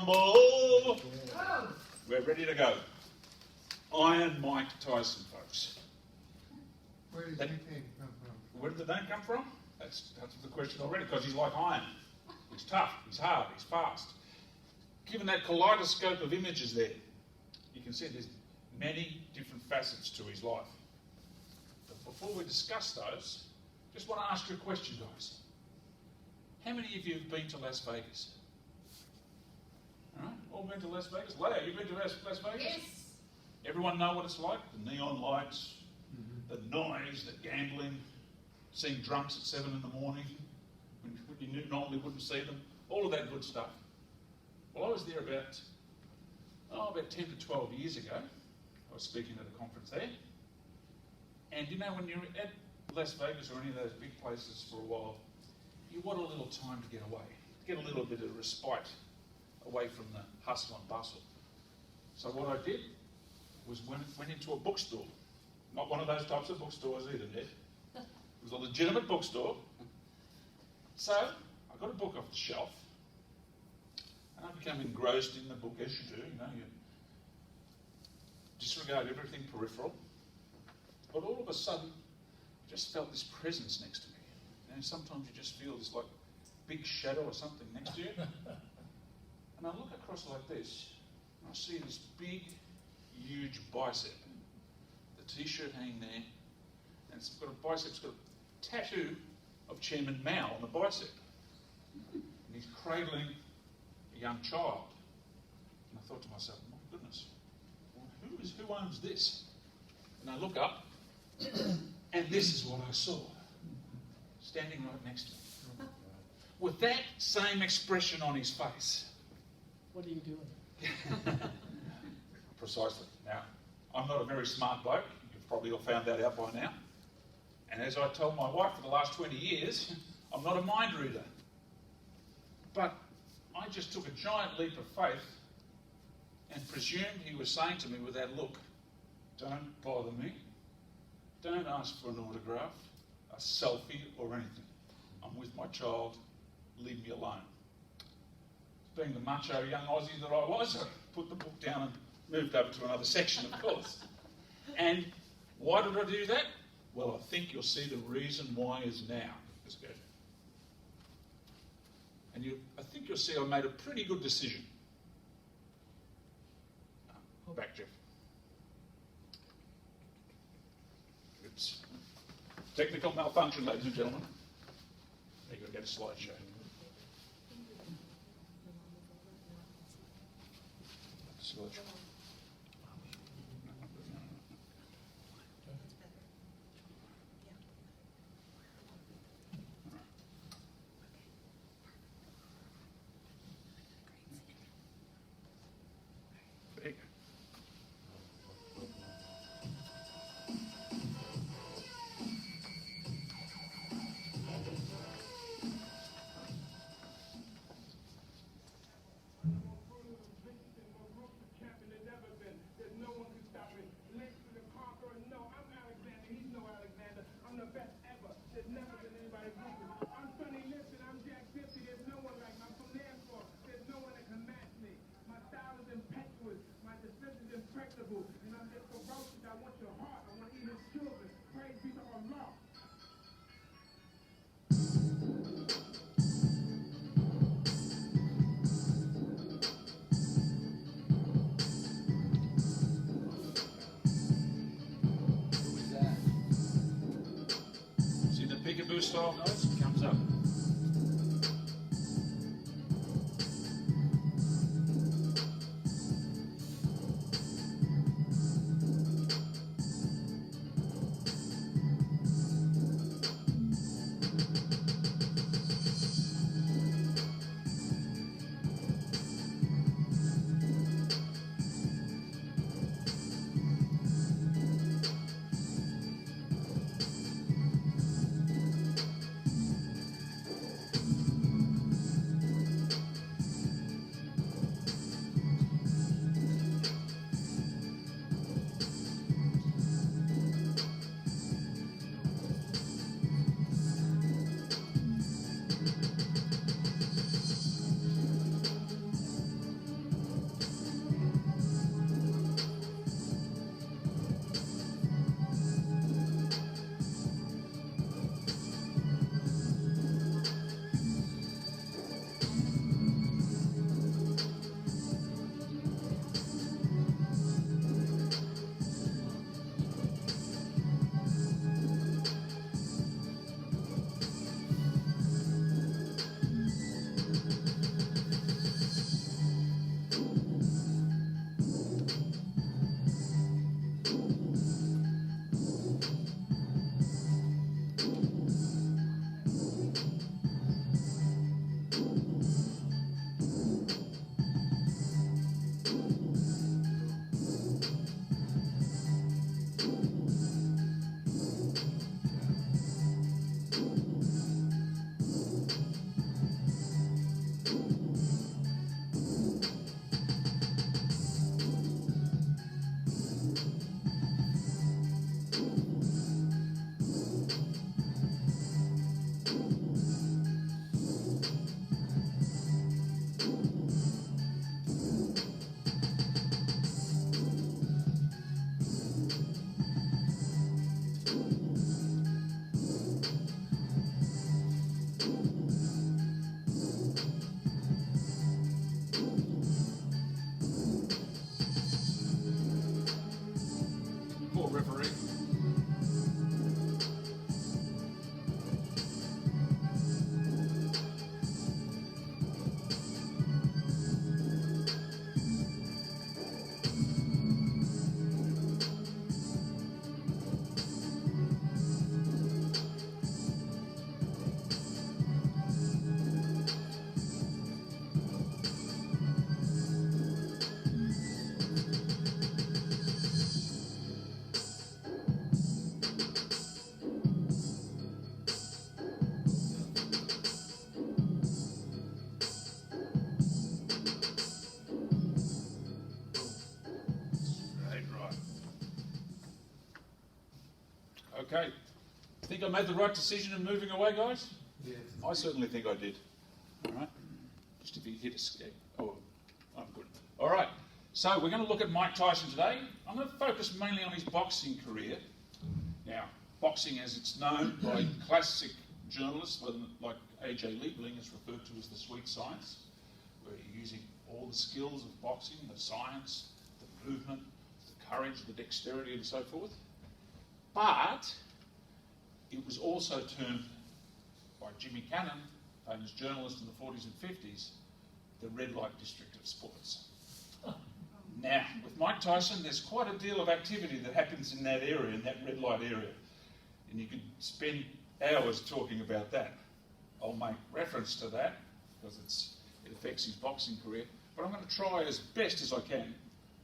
rumble. We're ready to go. Iron Mike Tyson, folks. Where does the name come from? Where did the name come from? That's the question already, because he's like iron. He's tough, he's hard, he's fast. Given that kaleidoscope of images there, you can see there's many different facets to his life. But before we discuss those, just want to ask you a question, guys. How many of you have been to Las Vegas? All right, all been to Las Vegas? Leah, you've been to Las Vegas? Yes. Everyone know what it's like? The neon lights, the noise, the gambling, seeing drunks at 7 in the morning when you normally wouldn't see them, all of that good stuff. Well, I was there about 10 to 12 years ago. I was speaking at a conference there. And you know, when you're at Las Vegas or any of those big places for a while, you want a little time to get away, get a little bit of respite away from the hustle and bustle. So what I did was went into a bookstore. Not one of those types of bookstores either, Ned. It was a legitimate bookstore. So I got a book off the shelf, and I became engrossed in the book, as you do. You know, you disregard everything peripheral. But all of a sudden, I just felt this presence next to me. You know, sometimes you just feel this like big shadow or something next to you. And I look across like this, and I see this big, huge bicep. The t-shirt hanging there, and it's got a bicep, it's got a tattoo of Chairman Mao on the bicep. And he's cradling a young child. And I thought to myself, my goodness, who owns this? And I look up, and this is what I saw, standing right next to me, with that same expression on his face. What are you doing? Precisely. Now, I'm not a very smart bloke. You've probably all found that out by now. And as I told my wife for the last 20 years, I'm not a mind reader. But I just took a giant leap of faith and presumed he was saying to me with that look, don't bother me. Don't ask for an autograph, a selfie or anything. I'm with my child. Leave me alone. Being the macho young Aussie that I was, I put the book down and moved over to another section, of course. And why did I do that? Well, I think you'll see the reason why is now. Let's go. And I think you'll see I made a pretty good decision. Back, Jeff. It's technical malfunction, ladies and gentlemen. You've got to get a slideshow. Slideshow. Peekaboo style noise, it comes up. Okay. Think I made the right decision in moving away, guys? Yes. I certainly think I did. All right. Just if you hit a skeg. Oh, I'm good. All right. So we're going to look at Mike Tyson today. I'm going to focus mainly on his boxing career. Now, boxing, as it's known by classic journalists like A.J. Liebling, is referred to as the sweet science, where you're using all the skills of boxing, the science, the movement, the courage, the dexterity, and so forth. But it was also termed by Jimmy Cannon, famous journalist in the 40s and 50s, the red light district of sports. Now, with Mike Tyson, there's quite a deal of activity that happens in that area, in that red light area. And you could spend hours talking about that. I'll make reference to that because it affects his boxing career. But I'm going to try as best as I can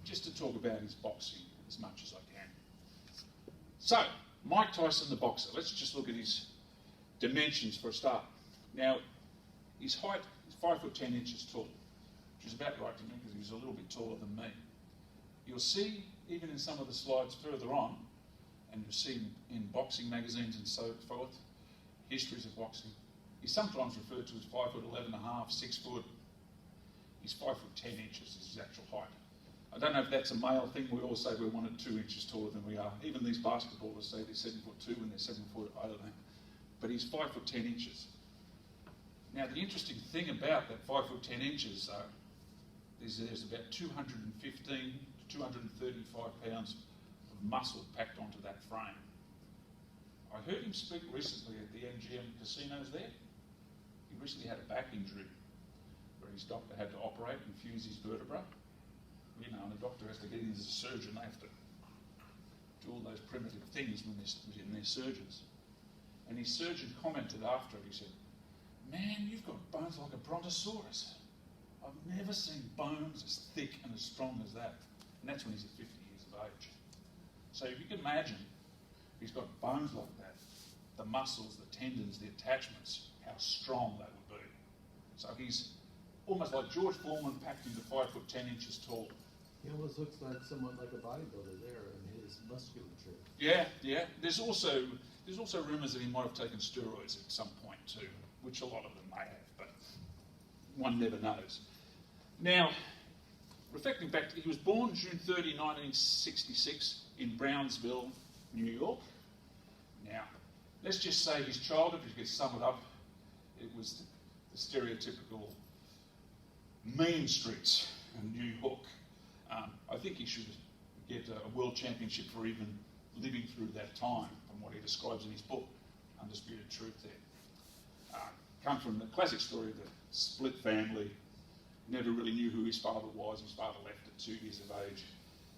just to talk about his boxing as much as I can. So, Mike Tyson, the boxer. Let's just look at his dimensions for a start. Now, his height is 5 foot 10 inches tall, which is about right to me because he was a little bit taller than me. You'll see, even in some of the slides further on, and you'll see in boxing magazines and so forth, histories of boxing, he's sometimes referred to as 5 foot 11 and a half, 6 foot. He's 5 foot 10 inches is his actual height. I don't know if that's a male thing. We all say we're 1 or 2 inches taller than we are. Even these basketballers say they're 7 foot 2 when they're 7 foot, I don't know. But he's 5 foot 10 inches. Now, the interesting thing about that 5 foot 10 inches, though, is there's about 215 to 235 pounds of muscle packed onto that frame. I heard him speak recently at the MGM casinos there. He recently had a back injury where his doctor had to operate and fuse his vertebra. You know, and the doctor has to get in as a surgeon. They have to do all those primitive things when they're surgeons. And his surgeon commented after it, he said, "Man, you've got bones like a brontosaurus. I've never seen bones as thick and as strong as that." And that's when he's at 50 years of age. So if you can imagine, he's got bones like that, the muscles, the tendons, the attachments, how strong they would be. So he's almost like George Foreman packed into 5 foot 10 inches tall. He almost looks like somewhat like a bodybuilder there in his musculature. Yeah, yeah. There's also rumours that he might have taken steroids at some point too, which a lot of them may have, but one never knows. Now, reflecting back, he was born June 30, 1966 in Brownsville, New York. Now, let's just say his childhood, if you could sum it up, it was the stereotypical mean streets of New York. I think he should get a world championship for even living through that time, from what he describes in his book, Undisputed Truth there. Come from the classic story of the split family, never really knew who his father was. His father left at 2 years of age.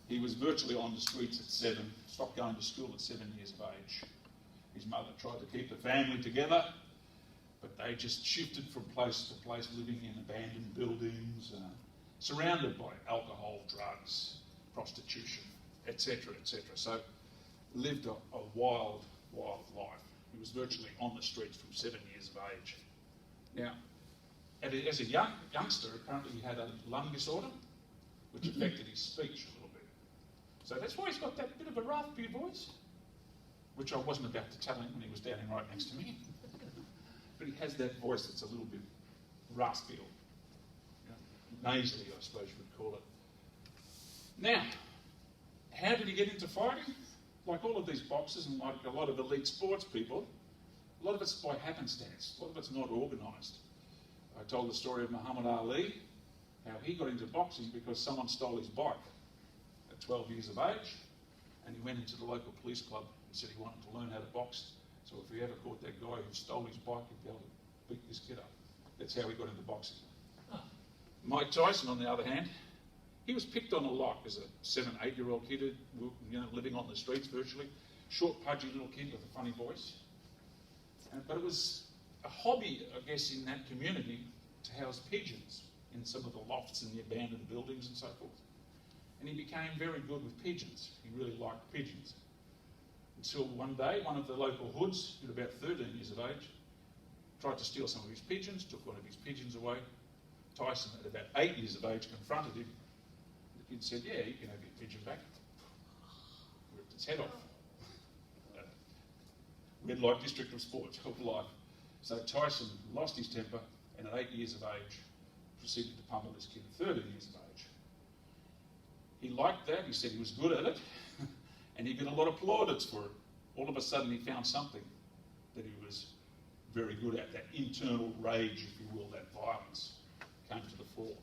He was virtually on the streets at 7, stopped going to school at 7 years of age. His mother tried to keep the family together, but they just shifted from place to place, living in abandoned buildings, surrounded by alcohol, drugs, prostitution, etc., etc. So lived a wild, wild life. He was virtually on the streets from 7 years of age. Now, as a youngster, apparently he had a lung disorder, which affected his speech a little bit. So that's why he's got that bit of a raspy voice, which I wasn't about to tell him when he was standing right next to me. But he has that voice that's a little bit raspy, or nasally, I suppose you would call it. Now, how did he get into fighting? Like all of these boxers and like a lot of elite sports people, a lot of it's by happenstance. A lot of it's not organised. I told the story of Muhammad Ali, how he got into boxing because someone stole his bike at 12 years of age, and he went into the local police club and said he wanted to learn how to box. So if he ever caught that guy who stole his bike, he'd be able to beat this kid up. That's how he got into boxing. Mike Tyson, on the other hand, he was picked on a lot as a 7, 8-year-old kid, living on the streets virtually. Short, pudgy little kid with a funny voice. But it was a hobby, I guess, in that community to house pigeons in some of the lofts in the abandoned buildings and so forth. And he became very good with pigeons. He really liked pigeons. Until one day, one of the local hoods, at about 13 years of age, tried to steal some of his pigeons, took one of his pigeons away. Tyson, at about 8 years of age, confronted him. The kid said, "Yeah, you can have your pigeon back." Ripped its head off. red light district of sports, of life. So Tyson lost his temper and at 8 years of age proceeded to pummel this kid at 13 years of age. He liked that, he said he was good at it, and he got a lot of plaudits for it. All of a sudden he found something that he was very good at, that internal rage, if you will, that violence came to the fore.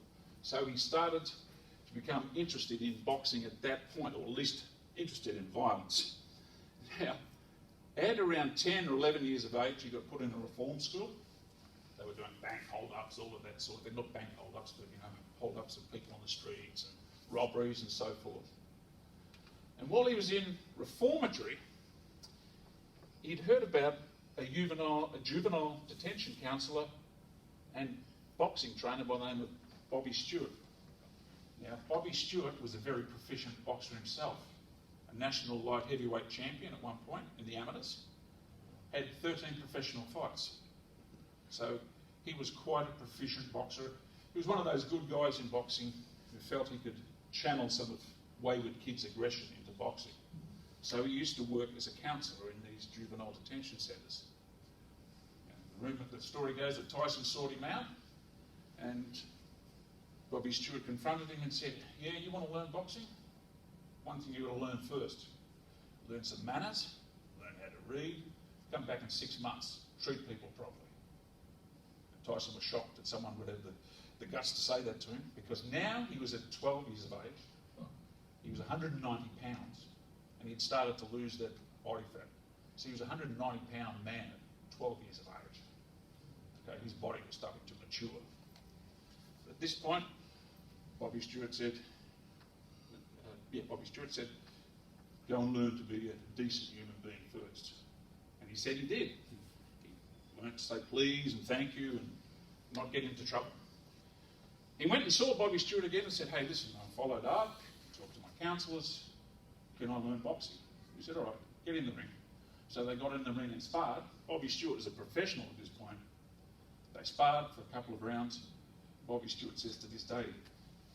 So he started to become interested in boxing at that point, or at least interested in violence. Now, at around 10 or 11 years of age, he got put in a reform school. They were doing bank hold-ups, all of that sort of thing. Not bank hold-ups, but, hold-ups of people on the streets and robberies and so forth. And while he was in reformatory, he'd heard about a juvenile detention counsellor and boxing trainer by the name of Bobby Stewart. Now, Bobby Stewart was a very proficient boxer himself, a national light heavyweight champion at one point in the amateurs, had 13 professional fights. So he was quite a proficient boxer. He was one of those good guys in boxing who felt he could channel some of wayward kids' aggression into boxing. So he used to work as a counsellor in these juvenile detention centres. The story goes that Tyson sought him out, and Bobby Stewart confronted him and said, "Yeah, you want to learn boxing? One thing you've got to learn first. Learn some manners, learn how to read, come back in 6 months, treat people properly." And Tyson was shocked that someone would have the guts to say that to him, because now he was at 12 years of age, he was 190 pounds, and he'd started to lose that body fat. So he was a 190-pound man at 12 years of age. Okay, his body was starting to mature. At this point, Bobby Stewart said, go and learn to be a decent human being first. And he said he did. He learned to say please and thank you and not get into trouble. He went and saw Bobby Stewart again and said, "Hey, listen, I followed up, talked to my counsellors, can I learn boxing?" He said, "All right, get in the ring." So they got in the ring and sparred. Bobby Stewart is a professional at this point. They sparred for a couple of rounds. Bobby Stewart says to this day,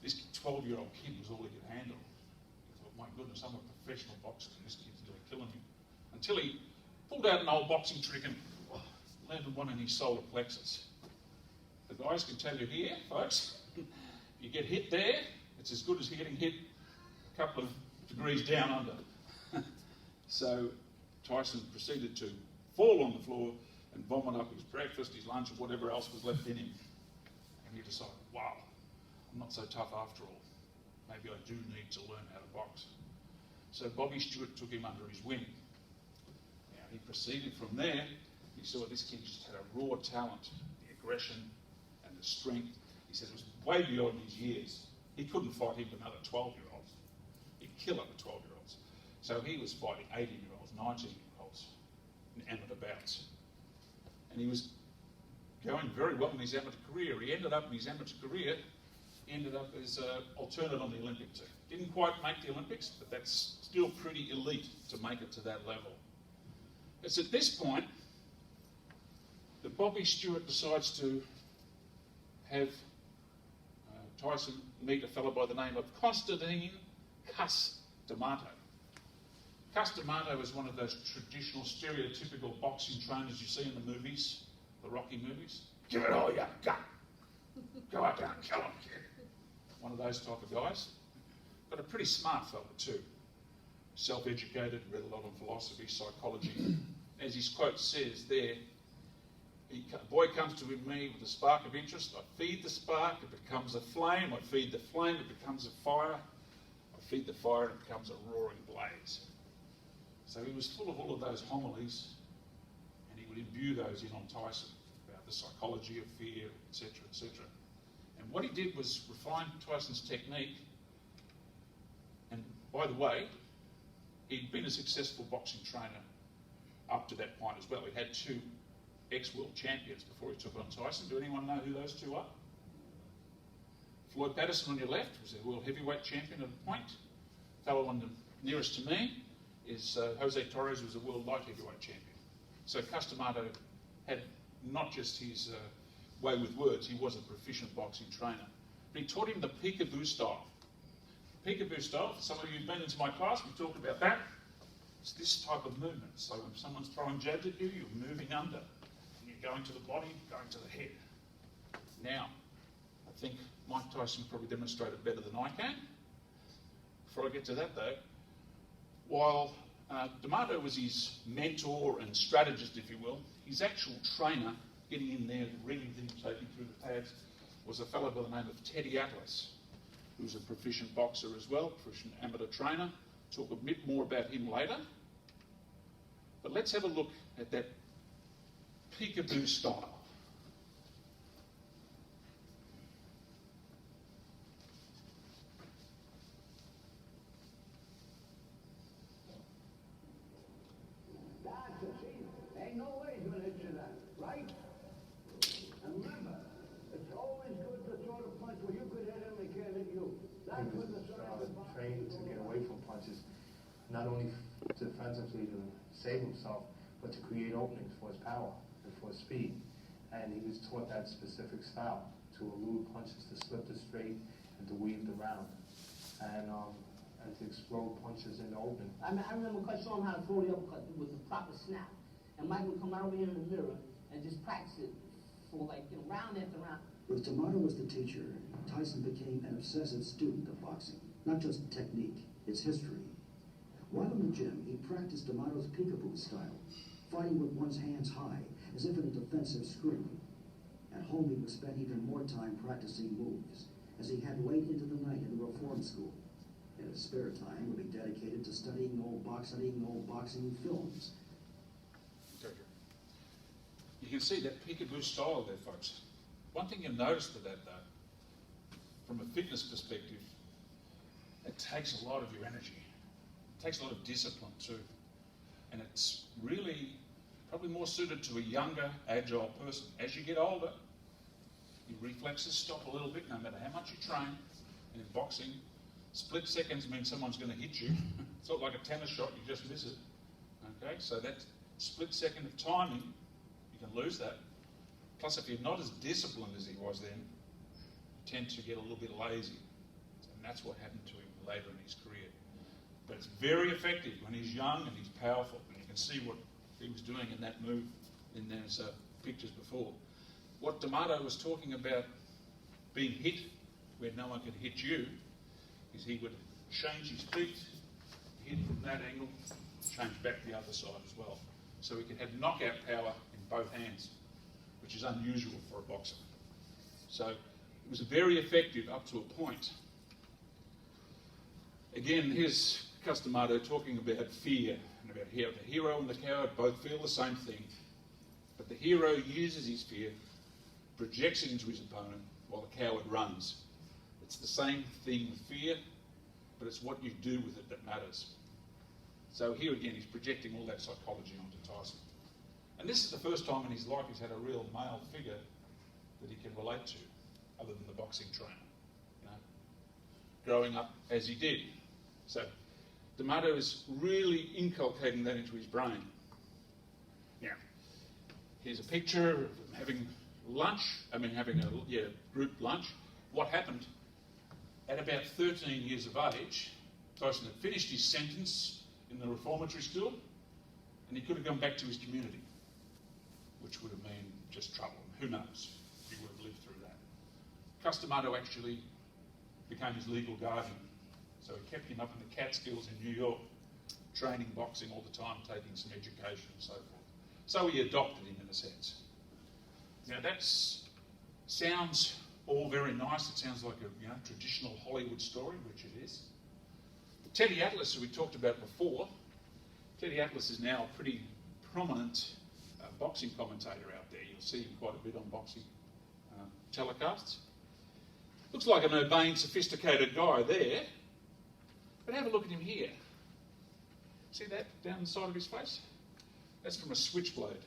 this 12-year-old kid was all he could handle. He thought, my goodness, I'm a professional boxer and this kid's really killing me. Until he pulled out an old boxing trick and landed one in his solar plexus. The guys can tell you here, folks, if you get hit there, it's as good as getting hit a couple of degrees down under. So Tyson proceeded to fall on the floor and vomit up his breakfast, his lunch, or whatever else was left in him. And he decided, wow, I'm not so tough after all. Maybe I do need to learn how to box. So Bobby Stewart took him under his wing. Now he proceeded from there. He saw this kid just had a raw talent, the aggression and the strength. He said it was way beyond his years. He couldn't fight even another 12-year-olds. He'd kill other 12-year-olds. So he was fighting 18-year-olds, 19-year-olds in amateur bouts. And he was going very well in his amateur career. He ended up in his amateur career, ended up as an alternate on the Olympic team. Didn't quite make the Olympics, but that's still pretty elite to make it to that level. It's at this point that Bobby Stewart decides to have Tyson meet a fellow by the name of Constantine Cus D'Amato. Cus D'Amato is one of those traditional, stereotypical boxing trainers you see in the movies, the Rocky movies. Give it all you got. Go out there and kill him, kid. One of those type of guys. But a pretty smart fella too. Self-educated, read a lot on philosophy, psychology. As his quote says there, a boy comes to me with a spark of interest. I feed the spark, it becomes a flame. I feed the flame, it becomes a fire. I feed the fire, it becomes a roaring blaze. So he was full of all of those homilies, and he would imbue those in on Tyson about the psychology of fear, etc., etc. And what he did was refine Tyson's technique. And by the way, he'd been a successful boxing trainer up to that point as well. He had 2 ex-world champions before he took on Tyson. Do anyone know who those 2 are? Floyd Patterson on your left was a world heavyweight champion at a point. The fellow on the nearest to me is Jose Torres, who was a world light heavyweight champion. So Cus D'Amato had not just his way with words, he was a proficient boxing trainer. But he taught him the peekaboo style. Peekaboo style, for some of you who've been into my class, we talked about that. It's this type of movement. So if someone's throwing jabs at you, you're moving under. And you're going to the body, going to the head. Now, I think Mike Tyson probably demonstrated better than I can. Before I get to that though, while D'Amato was his mentor and strategist, if you will, his actual trainer, getting in there, reading things, taking through the pads, was a fellow by the name of Teddy Atlas, who's a proficient boxer as well, proficient amateur trainer. Talk a bit more about him later. But let's have a look at that peekaboo style. Ain't no way he's gonna hit you that, right? And remember, it's always good to throw the punch where you could hit him and he can't hit you. That's what the trained to get away from punches, not only defensively to save himself, but to create openings for his power and for his speed. And he was taught that specific style, to elude punches, to slip the straight, and to weave the round, and to explode punches in the open. I remember Coach showing him how to throw the uppercut with the proper snap. And Mike would come right over here in the mirror and just practice it for like, round after round. With D'Amato as the teacher, Tyson became an obsessive student of boxing. Not just technique, its history. While in the gym, he practiced D'Amato's peekaboo style, fighting with one's hands high, as if in a defensive screen. At home, he would spend even more time practicing moves, as he had late into the night in the reform school. And his spare time would be dedicated to studying old boxing films. You can see that peekaboo style there, folks. One thing you'll notice to that, though, from a fitness perspective, it takes a lot of your energy. It takes a lot of discipline too. And it's really probably more suited to a younger, agile person. As you get older, your reflexes stop a little bit, no matter how much you train. And in boxing, split seconds means someone's going to hit you. It's not like a tennis shot, you just miss it. Okay, so that split second of timing, you can lose that. Plus, if you're not as disciplined as he was then, you tend to get a little bit lazy. And that's what happened to him later in his career. But it's very effective when he's young and he's powerful. And you can see what he was doing in that move in those pictures before. What D'Amato was talking about being hit where no one can hit you is he would change his feet, hit from that angle, change back the other side as well. So he could have knockout power in both hands, which is unusual for a boxer. So it was very effective up to a point. Again, here's Cus D'Amato talking about fear and about how the hero and the coward both feel the same thing. But the hero uses his fear, projects it into his opponent, while the coward runs. It's the same thing with fear, but it's what you do with it that matters. So here again, he's projecting all that psychology onto Tyson. And this is the first time in his life he's had a real male figure that he can relate to, other than the boxing trainer, growing up as he did. So D'Amato is really inculcating that into his brain. Now, here's a picture of him having having a group lunch. What happened? At about 13 years of age, Tyson had finished his sentence in the reformatory school, and he could have gone back to his community, which would have been just trouble. Who knows if he would have lived through that. Cus D'Amato actually became his legal guardian. So he kept him up in the Catskills in New York, training boxing all the time, taking some education and so forth. So he adopted him in a sense. Now that sounds all very nice. It sounds like a traditional Hollywood story, which it is. Teddy Atlas, who we talked about before, Teddy Atlas is now a pretty prominent boxing commentator out there. You'll see him quite a bit on boxing telecasts. Looks like an urbane, sophisticated guy there. But have a look at him here. See that down the side of his face? That's from a switchblade.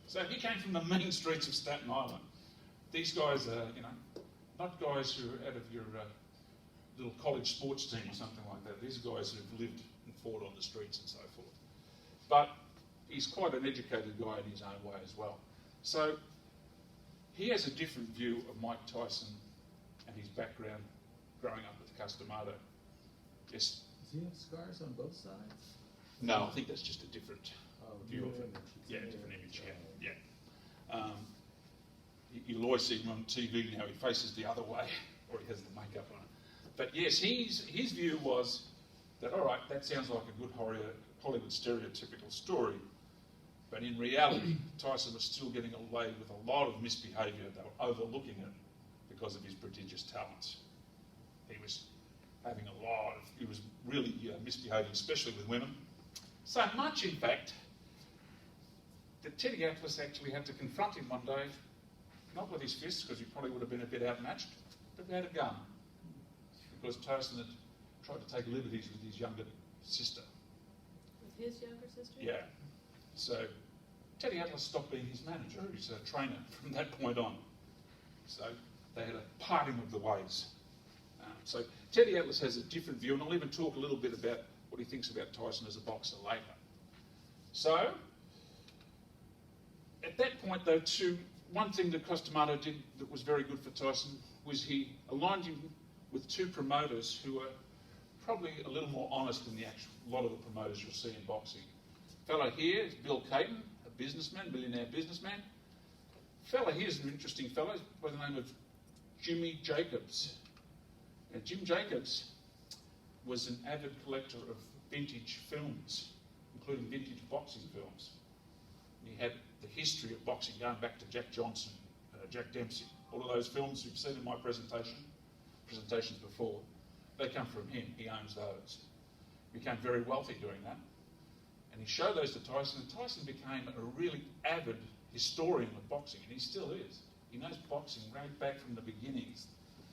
So he came from the mean streets of Staten Island. These guys are, not guys who are out of your little college sports team or something like that. These are guys who've lived and fought on the streets and so forth. But he's quite an educated guy in his own way as well. So he has a different view of Mike Tyson and his background growing up with Cus D'Amato. Yes? Does he have scars on both sides? No, I think that's just a different view of it. image. It's Yeah, an different image, oh. yeah. You'll always see him on TV now, he faces the other way, or he has the makeup on. But yes, his view was that, all right, that sounds like a good Hollywood stereotypical story, but in reality, Tyson was still getting away with a lot of misbehaviour. They were overlooking it because of his prodigious talents. He was having he was really misbehaving, especially with women. So much, in fact, that Teddy Atlas actually had to confront him one day, not with his fists, because he probably would have been a bit outmatched, but he had a gun. Because Tyson had tried to take liberties with his younger sister. With his younger sister? Yeah. So Teddy Atlas stopped being his manager. He's a trainer from that point on. So they had a parting of the ways. So Teddy Atlas has a different view, and I'll even talk a little bit about what he thinks about Tyson as a boxer later. So at that point, though, one thing that Costamato did that was very good for Tyson was he aligned him with two promoters who were probably a little more honest than a lot of the promoters you'll see in boxing. Fellow here is Bill Caton, a businessman, millionaire businessman. Fellow here is an interesting fellow by the name of Jimmy Jacobs. Now, Jim Jacobs was an avid collector of vintage films, including vintage boxing films. He had the history of boxing going back to Jack Johnson, Jack Dempsey. All of those films you've seen in my presentations before, they come from him. He owns those. He became very wealthy doing that. And he showed those to Tyson, and Tyson became a really avid historian of boxing, and he still is. He knows boxing right back from the beginnings,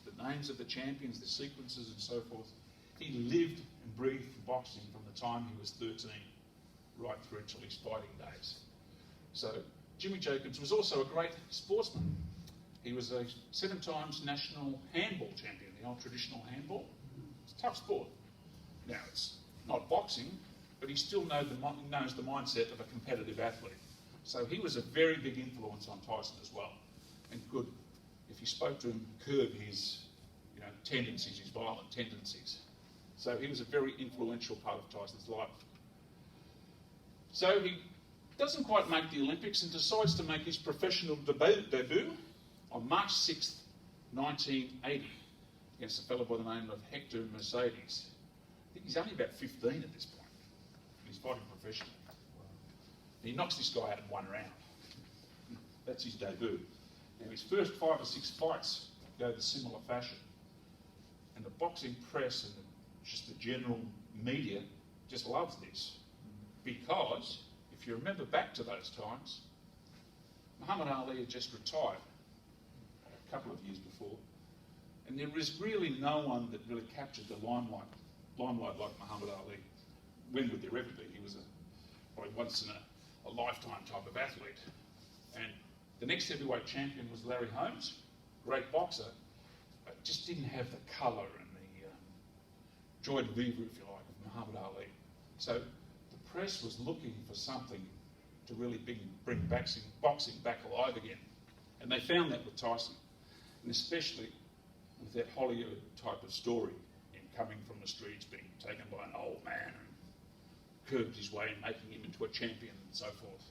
the names of the champions, the sequences and so forth. He lived and breathed boxing from the time he was 13 right through till his fighting days. So Jimmy Jacobs was also a great sportsman. He was a 7 times national handball champion, the old traditional handball. It's a tough sport. Now, it's not boxing, but he still knows the mindset of a competitive athlete. So he was a very big influence on Tyson as well, and could, if you spoke to him, curb his tendencies, his violent tendencies. So he was a very influential part of Tyson's life. So he doesn't quite make the Olympics and decides to make his professional debut on March 6th, 1980, against a fellow by the name of Hector Mercedes. I think he's only about 15 at this point. He's fighting professionally. He knocks this guy out in 1 round. That's his debut. Now, his first 5 or 6 fights go the similar fashion. And the boxing press and just the general media just loves this. Because, if you remember back to those times, Muhammad Ali had just retired a couple of years before, and there was really no one that really captured the limelight like Muhammad Ali. When would there ever be? He was probably once in a lifetime type of athlete. And the next heavyweight champion was Larry Holmes, great boxer, but just didn't have the colour and the joie de vivre, if you like, of Muhammad Ali. So the press was looking for something to really bring boxing back alive again. And they found that with Tyson, and especially with that Hollywood type of story, him coming from the streets, being taken by an old man and curbed his way and making him into a champion and so forth.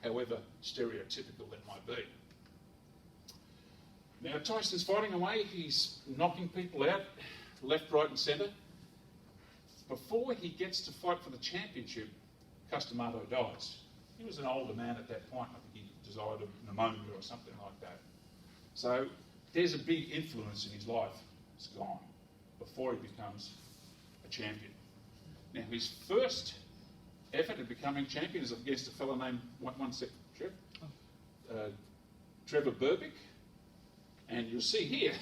However stereotypical that might be. Now Tyson's fighting away, he's knocking people out, left, right and centre. Before he gets to fight for the championship, Costamato dies. He was an older man at that point. I think he died of pneumonia or something like that. So there's a big influence in his life. It's gone before he becomes a champion. Now his first effort at becoming champion is against a fellow named Trevor Berbick. And you'll see here,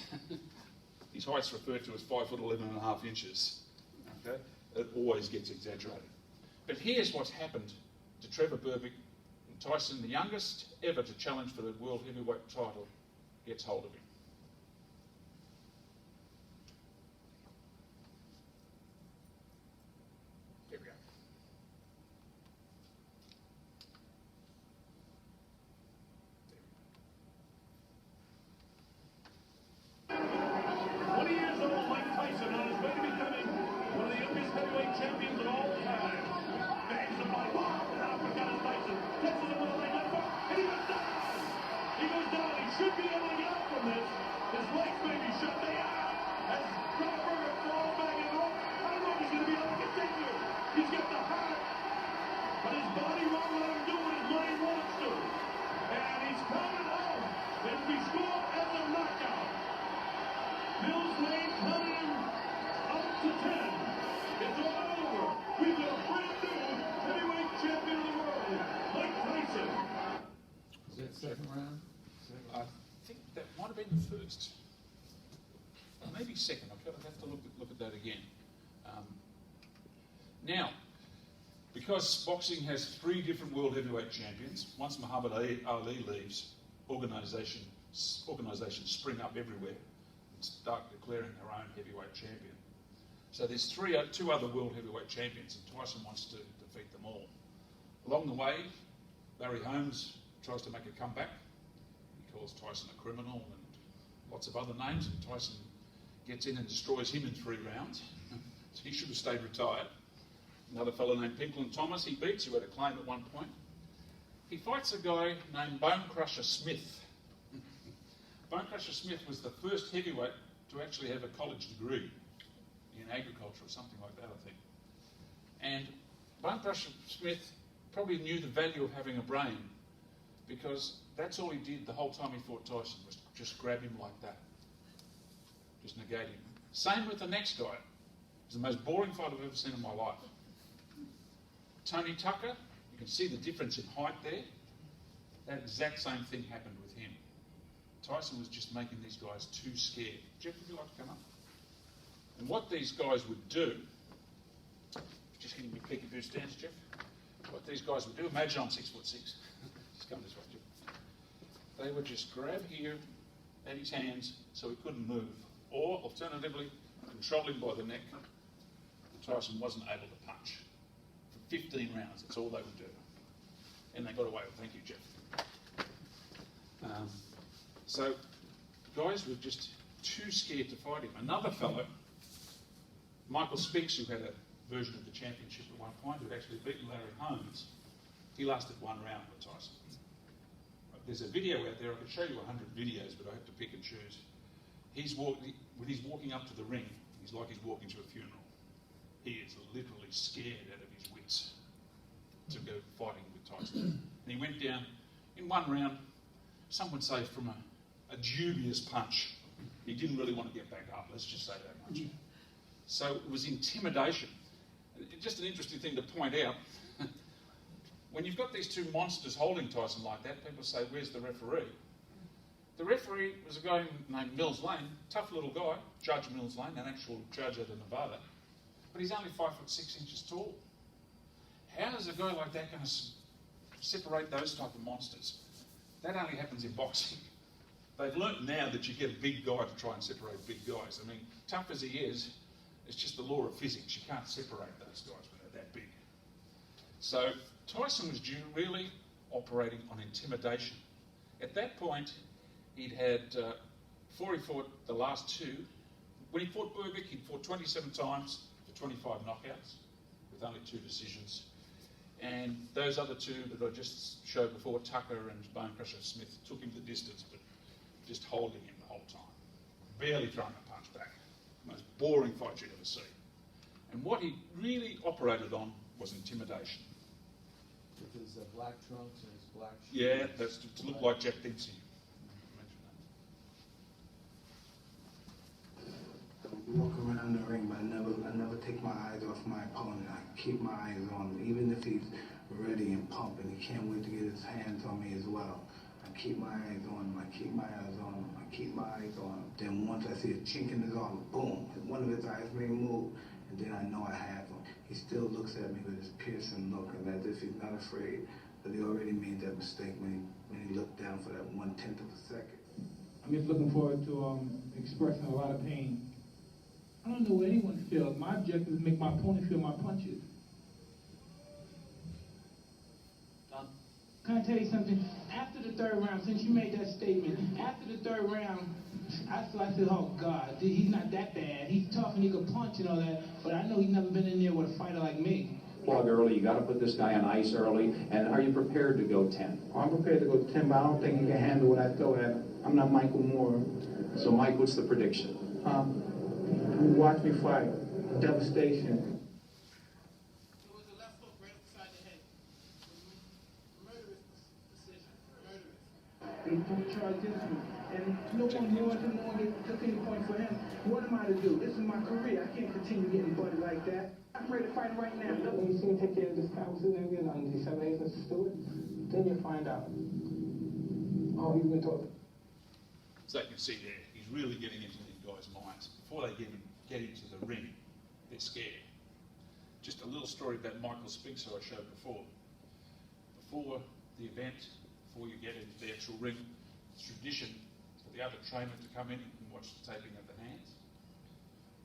his height's referred to as 5'11.5". Okay? It always gets exaggerated. But here's what's happened to Trevor Berbick. And Tyson, the youngest ever to challenge for the world heavyweight title, gets hold of him. There we go. Years old, Mike Tyson on his way to becoming one of the youngest heavyweight Mills Lane counting him up to 10. It's all over. We've got a brand new heavyweight champion of the world, Mike Tyson. Is that second round? I think that might have been the first. Maybe second. I'll have to look at that again. Now, because boxing has 3 different world heavyweight champions, once Muhammad Ali leaves, organisations spring up everywhere and start declaring their own heavyweight champion. So there's 2 other world heavyweight champions, and Tyson wants to defeat them all. Along the way, Larry Holmes tries to make a comeback. He calls Tyson a criminal and lots of other names, and Tyson gets in and destroys him in 3 rounds. So he should have stayed retired. Another fellow named Pinklon Thomas he beats, who had a claim at one point. He fights a guy named Bone Crusher Smith. Bone Crusher Smith was the first heavyweight to actually have a college degree in agriculture or something like that, I think. And Bone Crusher Smith probably knew the value of having a brain, because that's all he did the whole time he fought Tyson, was just grab him like that. Just negate him. Same with the next guy. He's the most boring fight I've ever seen in my life. Tony Tucker, you can see the difference in height there. That exact same thing happened with him. Tyson was just making these guys too scared. Jeff, would you like to come up? And what these guys would do, just getting me peekaboo stance, Jeff. What these guys would do, imagine I'm 6'6". Just come this way, Jeff. They would just grab here at his hands so he couldn't move, or alternatively, control him by the neck. Tyson wasn't able to punch. For 15 rounds, that's all they would do. And they got away with it. Thank you, Jeff. So, guys were just too scared to fight him. Another fellow, Michael Spinks, who had a version of the championship at one point, who had actually beaten Larry Holmes, he lasted 1 round with Tyson. There's a video out there, I could show you 100 videos, but I have to pick and choose. When he's walking up to the ring, he's like he's walking to a funeral. He is literally scared out of his wits to go fighting with Tyson. And he went down in 1 round, some would say from a dubious punch. He didn't really want to get back up, let's just say that much. So it was intimidation. Just an interesting thing to point out, when you've got these 2 monsters holding Tyson like that, people say, where's the referee? The referee was a guy named Mills Lane, tough little guy, Judge Mills Lane, an actual judge out of Nevada. But he's only 5'6" tall. How is a guy like that going to separate those type of monsters? That only happens in boxing. They've learnt now that you get a big guy to try and separate big guys. I mean, tough as he is, it's just the law of physics. You can't separate those guys when they're that big. So Tyson was really operating on intimidation. At that point, he'd had, before he fought the last 2, when he fought Berbick, he'd fought 27 times for 25 knockouts, with only 2 decisions. And those other 2 that I just showed before, Tucker and Bone Crusher Smith, took him the distance, but just holding him the whole time. Barely throwing a punch back. Most boring fight you'd ever see. And what he really operated on was intimidation. With his black trunks and his black shoes. Yeah, that's to look like Jack Dempsey. Walk around the ring, but I never take my eyes off my opponent. I keep my eyes on him, even if he's ready and pumping. He can't wait to get his hands on me as well. I keep my eyes on him. I keep my eyes on him. I keep my eyes on him. Then once I see a chink in his armor, boom, one of his eyes may move, and then I know I have him. He still looks at me with his piercing look, and as if he's not afraid. But he already made that mistake when he looked down for that 1/10 of a second. I'm just looking forward to expressing a lot of pain. I don't know what anyone feels. My objective is to make my opponent feel my punches. Can I tell you something? After the 3rd round, since you made that statement, after the 3rd round, I said, oh God, he's not that bad. He's tough and he can punch and all that, but I know he's never been in there with a fighter like me. Plug early, you got to put this guy on ice early, and are you prepared to go 10? I'm prepared to go 10, but I don't think he can handle what I throw at him. I'm not Michael Moore. So Mike, what's the prediction? Watch me fight. Devastation. It was a left hook right upside the head. Murderous decision. Murderous. He took charge this one. And no one took any point for him. What am I to do? This is my career. I can't continue getting butted like that. I'm ready to fight right now. When you see him take care of this council and everything on December 8th, Mr. Stewart, then you find out. Oh, he's been talking. So you can see there, he's really getting into these guys' minds. Before they get into the ring, they're scared. Just a little story about Michael Spinks who I showed before. Before the event, before you get into the actual ring, it's tradition for the other trainer to come in and watch the taping of the hands.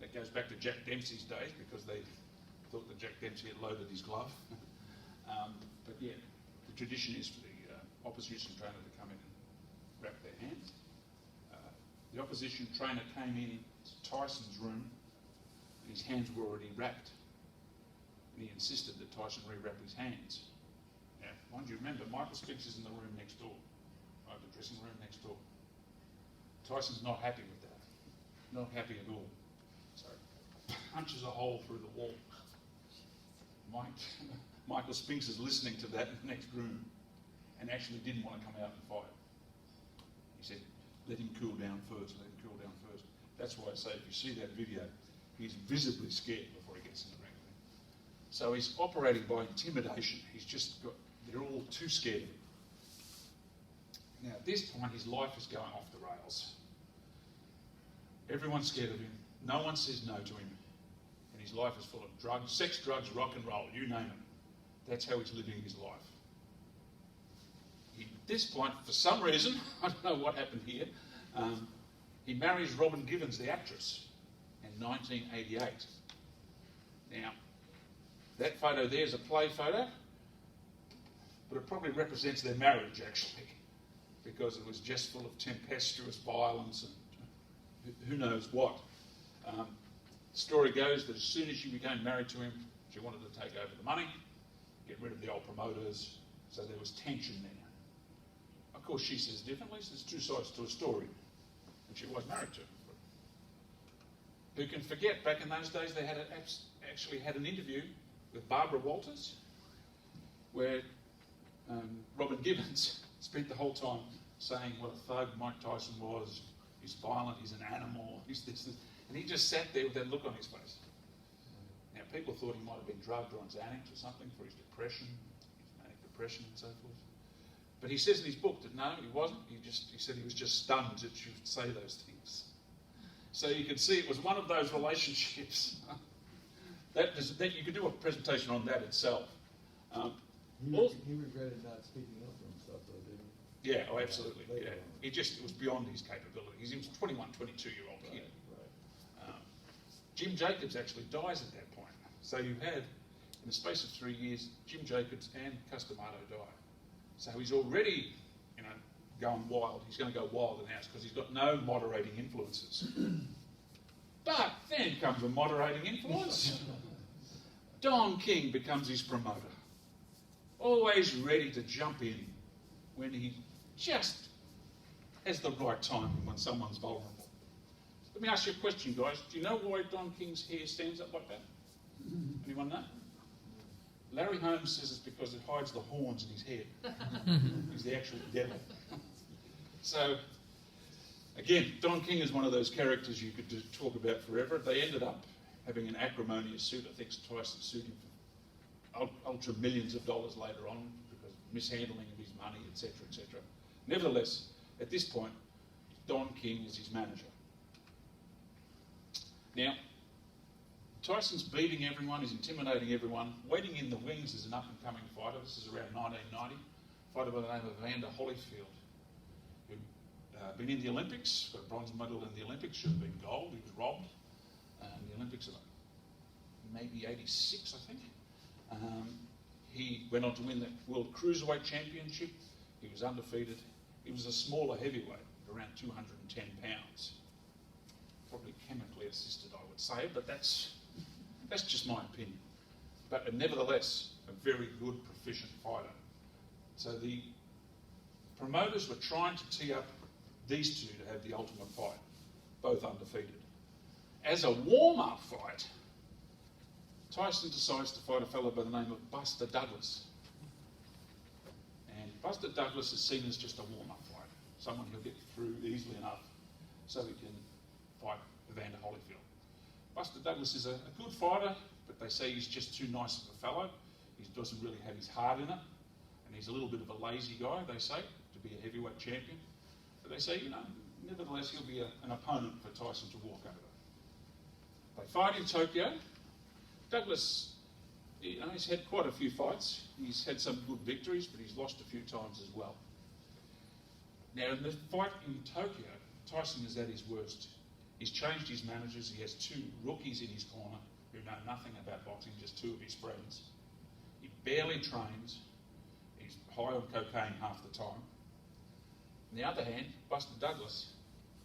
That goes back to Jack Dempsey's days because they thought that Jack Dempsey had loaded his glove. But yeah, the tradition is for the opposition trainer to come in and wrap their hands. The opposition trainer came in to Tyson's room and his hands were already wrapped. And he insisted that Tyson re-wrap his hands. Now, mind you, remember, Michael Spinks is in the room next door, right, the dressing room next door. Tyson's not happy with that. Not happy at all. So, punches a hole through the wall. Michael Spinks is listening to that in the next room and actually didn't want to come out and fight. He said, let him cool down first, let him cool down first. That's why I say if you see that video, he's visibly scared before he gets in the ring. So he's operating by intimidation. They're all too scared of him. Now at this point, his life is going off the rails. Everyone's scared of him. No one says no to him. And his life is full of drugs, sex, drugs, rock and roll, you name it. That's how he's living his life. At this point, for some reason, I don't know what happened here, he marries Robin Givens, the actress, in 1988. Now, that photo there is a play photo, but it probably represents their marriage, actually, because it was just full of tempestuous violence and who knows what. The story goes that as soon as she became married to him, she wanted to take over the money, get rid of the old promoters, so there was tension there. Of course, she says differently, so there's two sides to a story, and she was married to him. Who can forget, back in those days, they actually had an interview with Barbara Walters, where Robin Givens spent the whole time saying what a thug Mike Tyson was. He's violent, he's an animal, he's this. And he just sat there with that look on his face. Now, people thought he might have been drugged or on Xanax or something for his depression, his manic depression and so forth. But he says in his book that no, he wasn't. He said he was just stunned that she would say those things. So you can see it was one of those relationships that you could do a presentation on that itself. He regretted not speaking up for himself, though, didn't he? Yeah, oh, absolutely. Yeah, it was beyond his capabilities. He was a 21, 22-year-old kid. Right. Jim Jacobs actually dies at that point. So you had, in the space of 3 years, Jim Jacobs and Customato die. So he's already, going wild. He's going to go wild in the house because he's got no moderating influences. But then comes a moderating influence. Don King becomes his promoter. Always ready to jump in when he just has the right time when someone's vulnerable. Let me ask you a question, guys. Do you know why Don King's hair stands up like that? Anyone know? Larry Holmes says it's because it hides the horns in his head. He's the actual devil. So, again, Don King is one of those characters you could talk about forever. They ended up having an acrimonious suit. I think Tyson sued him for ultra millions of dollars later on because of mishandling of his money, etc., etc. Nevertheless, at this point, Don King is his manager. Now, Tyson's beating everyone, he's intimidating everyone. Waiting in the wings is an up-and-coming fighter. This is around 1990. A fighter by the name of Evander Holyfield, who'd been in the Olympics, got a bronze medal in the Olympics, should have been gold. He was robbed. The Olympics of maybe 86, I think. He went on to win the World Cruiserweight Championship. He was undefeated. He was a smaller heavyweight, around 210 pounds. Probably chemically assisted, I would say, but that's just my opinion. But nevertheless, a very good, proficient fighter. So the promoters were trying to tee up these two to have the ultimate fight, both undefeated. As a warm-up fight, Tyson decides to fight a fellow by the name of Buster Douglas. And Buster Douglas is seen as just a warm-up fight, someone he'll get through easily enough so he can fight Evander Holyfield. Buster Douglas is a good fighter, but they say he's just too nice of a fellow. He doesn't really have his heart in it, and he's a little bit of a lazy guy, they say, to be a heavyweight champion. But they say, nevertheless, he'll be an opponent for Tyson to walk over. They fight in Tokyo. Douglas, he's had quite a few fights. He's had some good victories, but he's lost a few times as well. Now, in the fight in Tokyo, Tyson is at his worst. He's changed his managers. He has 2 rookies in his corner who know nothing about boxing, just 2 of his friends. He barely trains. He's high on cocaine half the time. On the other hand, Buster Douglas,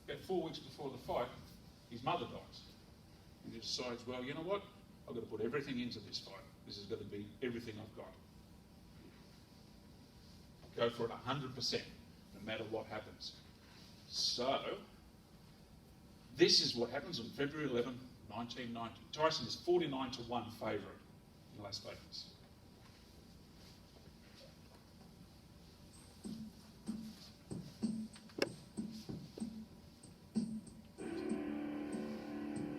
about 4 weeks before the fight, his mother dies. And he decides, well, you know what? I've got to put everything into this fight. This is going to be everything I've got. Go for it 100%, no matter what happens. So, this is what happens on February 11, 1990. Tyson is 49-1 favourite in Las Vegas.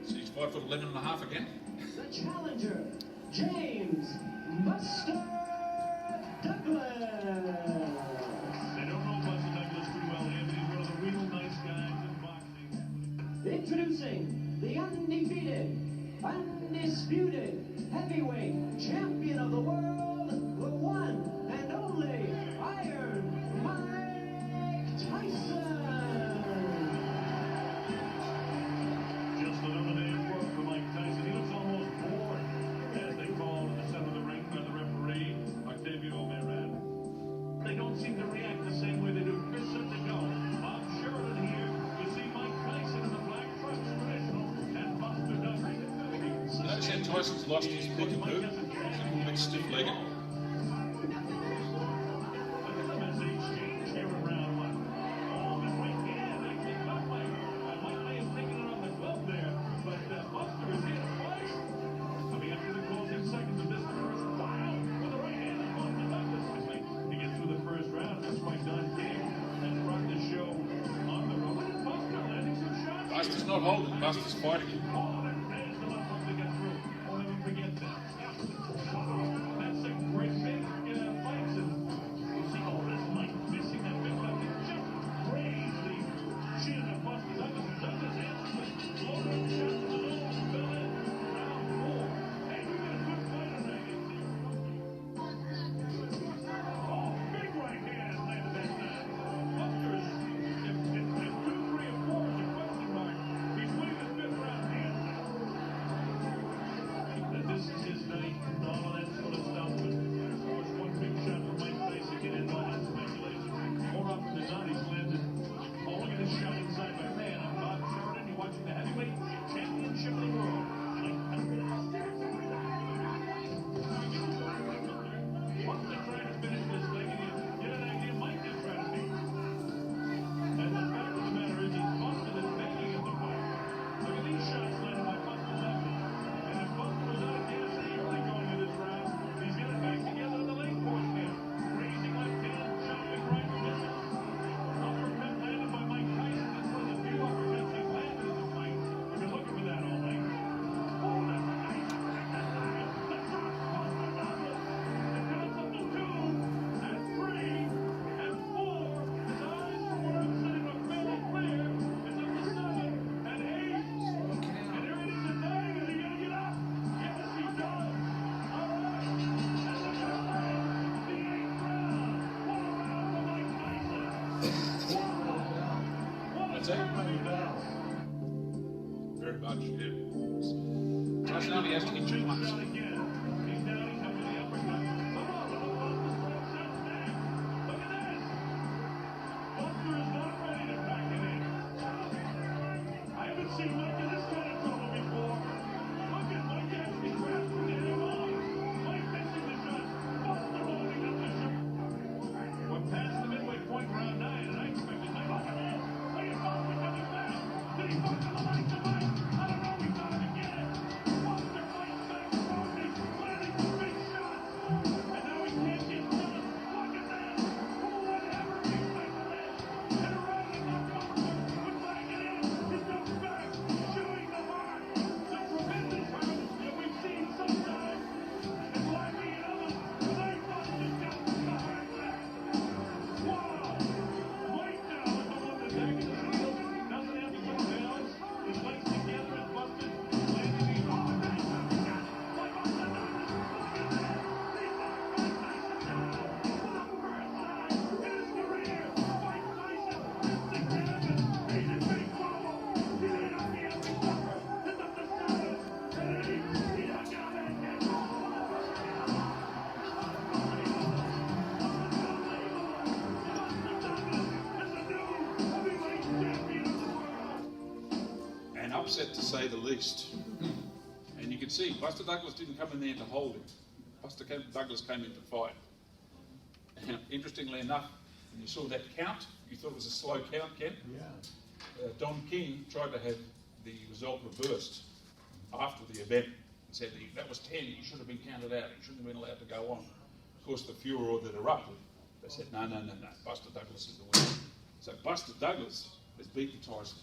So he's 5'11.5" again. The challenger, James Buster Douglas. They don't know Buster Douglas too well, Anthony. He's one of the real nice guys in boxing. Introducing the undefeated, undisputed heavyweight champion of the world, the one and only Iron Mike Tyson. Just another day's work for Mike Tyson. He looks almost bored, as they call in the center of the ring by the referee, Octavio Meirad. They don't seem to react the same way they do. Chris Cynthia, Bob Sheridan here. You see Mike Tyson in the black trunks traditional, and Buster Douglas. Notice how Tyson's lost his peekaboo. He's a little bit stiff-legged. Look at them as they exchange here in round 1. Oh, this right hand actually cut Mike. Mike may have taken it on the glove there, but Buster is hit twice. Coming up to the closing seconds of this first round with the right hand of Buster Douglas. He gets through the first round. That's why Don King has brought the show on the road. And Buster landing some shots. Buster's not holding, Buster's fighting. Oh, there's the left hook to get through. Don't ever forget that. That's a great big fight. And you see, that's Mike missing that big left and just grazed the chin of Buster Douglas. Douglas answers with loaded shots to the nose. Fell in. Round 4. Hey, we got a good fighter tonight. Oh, big right hand landed that time. Buster's, if 2, 3, or 4 is a question mark, he's winning the 5th round hand. That this is his night and all of that sort of stuff. But of course, one big shot from Mike Tyson get into all that speculation. More often than not, he's landed. Oh, look at this shot inside by man. I'm Bob Sheridan. You're watching the heavyweight championship of the world. Buster trying to finish this thing, and you get an idea Mike is trying to beat. And the fact of the matter is, he's Buster that's making him the fight. Look at these shots landed by Buster Douglas. And if Buster was out of Kansas City early going into this round, he's getting back together in the late portion here. Raising left hand, chopping right, misses. Uppercut landed by Mike Tyson. That's one of the few uppercuts he's landed in the fight. We've been looking for that all night. Oh, that's nice. That's right. Buster Douglas. It goes up to 2, and 3, and 4. His eyes from where I'm sitting are fairly clear. It's up to 7, and 8. And there it is, the 9. Is he going to get up? Yes, he does. All right. And look at that. The 8th round. What a round for Mike Tyson. That's it. Very much, yeah. Tyson only has to get 2 months. Shot again. He's down, he's up to the uppercut. Come on, little Buster's throwing shots back. Look at this. Buster is not ready to pack it in. I haven't seen Mike in this kind of trouble before. Look at Mike actually grasping the him on. Mike missing the shot. Buster holding up the shot. We're past the midway point, round 9, and I expected Mike. Look at this. Look at Buster coming back. Did he fuck to the right to Mike? I don't know. He got it again. Buster fights back. list. And you can see Buster Douglas didn't come in there to hold him. Douglas came in to fight. And interestingly enough, when you saw that count, you thought it was a slow count, Ken? Yeah. Don King tried to have the result reversed after the event and said that was 10, he should have been counted out, he shouldn't have been allowed to go on. Of course, the furor that erupted, they said, no, Buster Douglas is the winner. So Buster Douglas has beaten Tyson.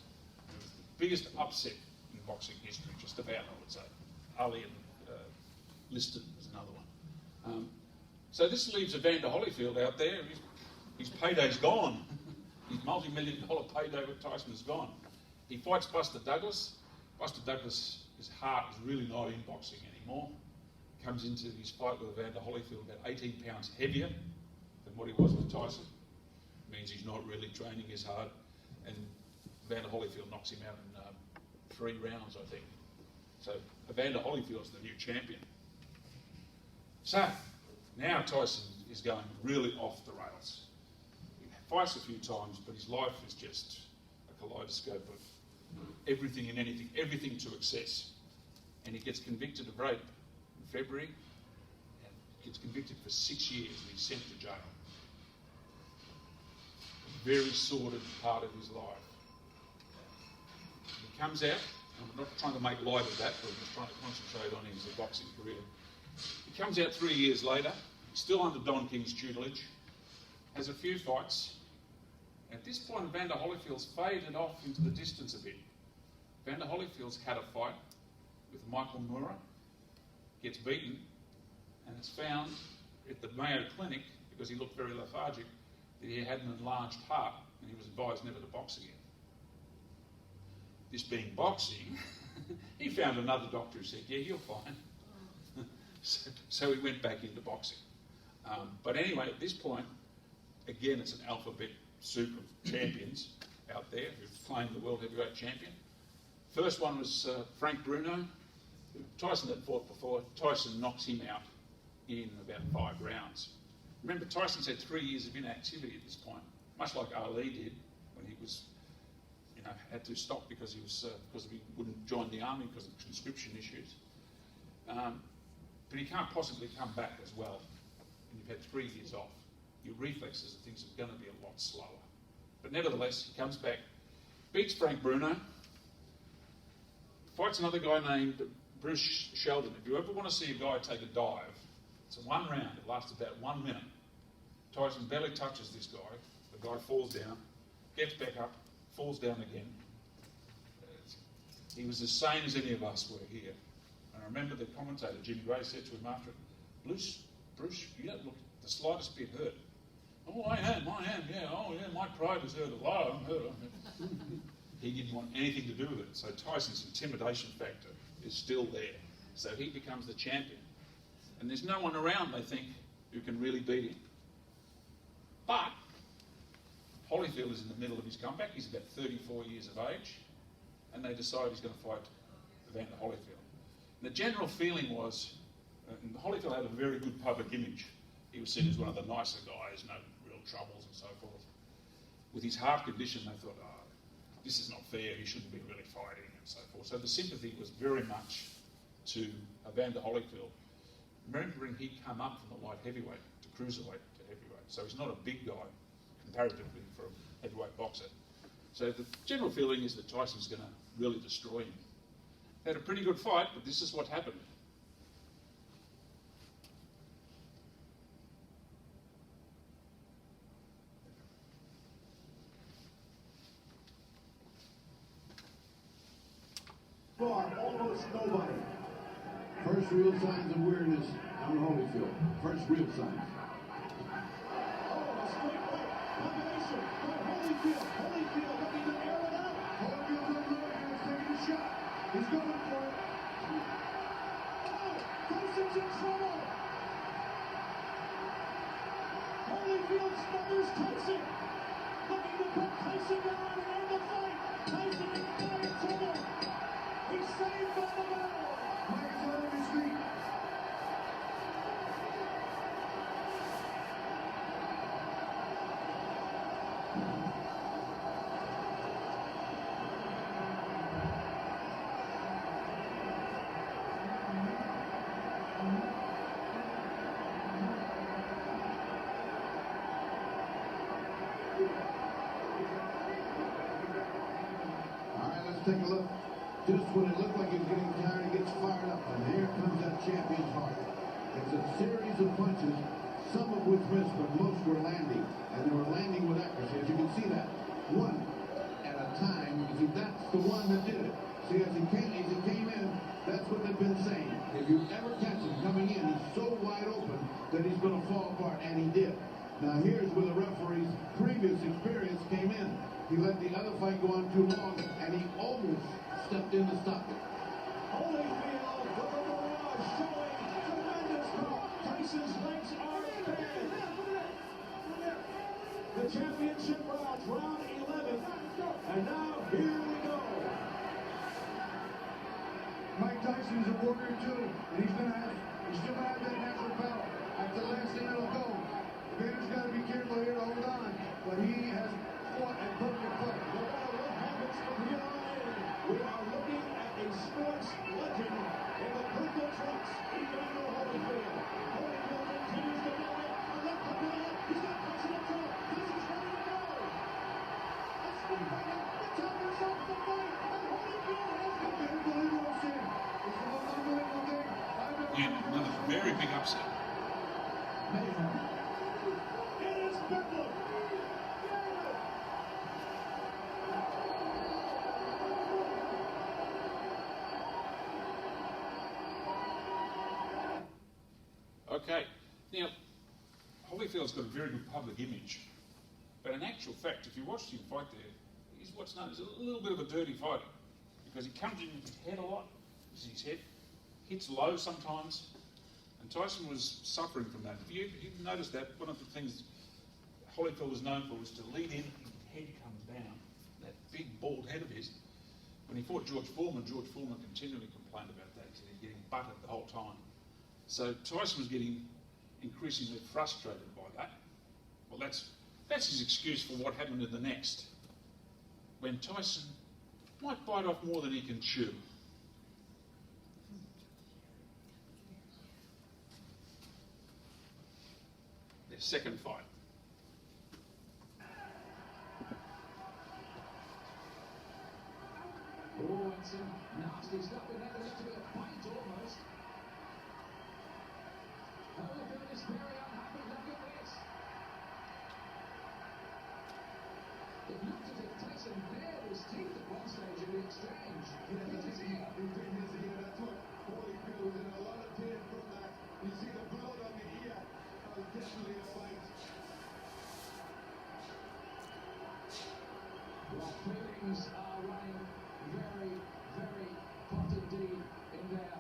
It was the biggest upset in boxing history, just about, I would say. Ali and Liston was another one. So this leaves Evander Holyfield out there. His payday's gone. His multi-million-dollar payday with Tyson is gone. He fights Buster Douglas. Buster Douglas, his heart is really not in boxing anymore. Comes into his fight with Evander Holyfield about 18 pounds heavier than what he was with Tyson. Means he's not really training as hard. And Evander Holyfield knocks him out in 3 rounds, I think. So Evander Holyfield's the new champion. So now Tyson is going really off the rails. He fights a few times, but his life is just a kaleidoscope of everything and anything, everything to excess. And he gets convicted of rape in February, and gets convicted for 6 years, and he's sent to jail. A very sordid part of his life. He comes out, I'm not trying to make light of that, but I'm just trying to concentrate on his boxing career. He comes out 3 years later, still under Don King's tutelage, has a few fights. At this point, Evander Holyfield's faded off into the distance a bit. Evander Holyfield's had a fight with Michael Moorer, gets beaten, and it's found at the Mayo Clinic, because he looked very lethargic, that he had an enlarged heart, and he was advised never to box again. This being boxing, he found another doctor who said, yeah, you're fine. So he went back into boxing. But anyway, at this point, again, it's an alphabet soup of champions out there who've claimed the world heavyweight champion. First one was Frank Bruno. Tyson had fought before. Tyson knocks him out in about 5 rounds. Remember, Tyson's had 3 years of inactivity at this point, much like Ali did when he was, had to stop because he wouldn't join the army because of conscription issues. But he can't possibly come back as well. And you've had 3 years off. Your reflexes and things are going to be a lot slower. But nevertheless, he comes back, beats Frank Bruno, fights another guy named Bruce Sheldon. If you ever want to see a guy take a dive, it's a 1 round. It lasts about 1 minute. Tyson barely touches this guy. The guy falls down, gets back up, falls down again. He was as sane as any of us were here. And I remember the commentator, Jim Gray, said to him after it, Bruce, you don't look the slightest bit hurt. Oh, I am, yeah. Oh, yeah, my pride is hurt a lot. I'm hurt. He didn't want anything to do with it. So Tyson's intimidation factor is still there. So he becomes the champion. And there's no one around, they think, who can really beat him. But Holyfield is in the middle of his comeback. He's about 34 years of age. And they decide he's going to fight Evander Holyfield. And the general feeling was, Holyfield had a very good public image. He was seen as one of the nicer guys, no real troubles and so forth. With his heart condition, they thought, this is not fair, he shouldn't be really fighting and so forth. So the sympathy was very much to Evander Holyfield. Remembering he'd come up from the light heavyweight to cruiserweight to heavyweight. So he's not a big guy, comparatively, for a heavyweight boxer. So the general feeling is that Tyson's going to really destroy him. Had a pretty good fight, but this is what happened. Almost nobody. First real signs of weirdness on Holyfield. First real signs. Combination from Holyfield. Holyfield looking to air it out. Holyfield looking here, taking a shot. He's going for it. Oh, Tyson's in trouble. Holyfield smothers Tyson. Looking to put Tyson down and end the fight. Tyson in dire trouble. He's saved by the bell. Mike's on his feet. take a look. Just when it looked like he was getting tired, he gets fired up, and here comes that champion's heart. It's a series of punches, some of which missed, but most were landing, and they were landing with accuracy. As you can see that, one at a time. You see, that's the one that did it. See, as he came in, that's what they've been saying. If you ever catch him coming in, he's so wide open that he's going to fall apart, and he did. Now here's where the referee's previous experience came in. He let the other fight go on too long, and he almost stepped in to stop it. Holyfield with a barrage showing tremendous power. Tyson's legs are bad. The championship rounds, round 11. And now here we go. Mike Tyson's a warrior too, and he's still gonna have that natural power. That's the last thing that'll go. Vader's got to be careful here to hold on, but he has fought a perfect fight. No matter what happens from here on in, we are looking at a sports legend in the purple trunks, Evander Holyfield. Holyfield continues to build it. A left to build it. He's got Tyson up top. Tyson's ready to go. Let's go back. The champions off the fight, and Holyfield has It's an unbelievable scene. It's the most unbelievable thing I've ever Yeah, another very big upset. Mayhem. It is Bedlam. Okay, now, Holyfield's got a very good public image, but in actual fact, if you watched him fight there, he's what's known as a little bit of a dirty fighter, because he comes in with his head a lot, this is his head, hits low sometimes, and Tyson was suffering from that. If you noticed that, one of the things Holyfield was known for was to lead in, his head comes down, that big bald head of his. When he fought George Foreman continually complained about that, he said he's getting butted the whole time. So Tyson was getting increasingly frustrated by that. Well, that's his excuse for what happened in the next, when Tyson might bite off more than he can chew. Their second fight. Oh, it's some nasty stuff in there. There looks to be a fight almost. Holyfield is very unhappy. Look at this. It looked as if Tyson bared his teeth at one stage in the exchange. Yeah, he did his ear. That's what Holyfield was in a lot of pain from that. You see the blood on the ear. That was definitely a fight. Well, feelings are running very, very hot indeed in there.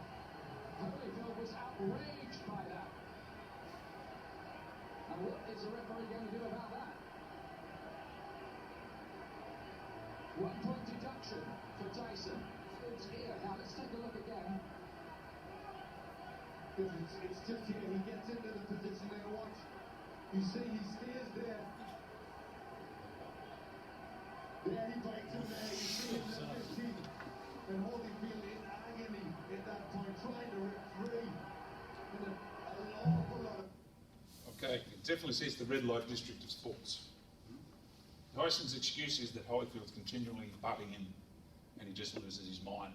Holyfield was outraged by that. Now, what is the referee going to do about that? 1 point deduction for Tyson. It's here. Now, let's take a look again. It's just here. He gets into the position there. Watch. You see, he stays there. There he bites him there. You see him in his teeth. And Holyfield in agony at that point, trying to rip free. And an awful lot of... Okay, it definitely says the red light district of sports. Tyson's excuse is that Holyfield's continually butting in, and he just loses his mind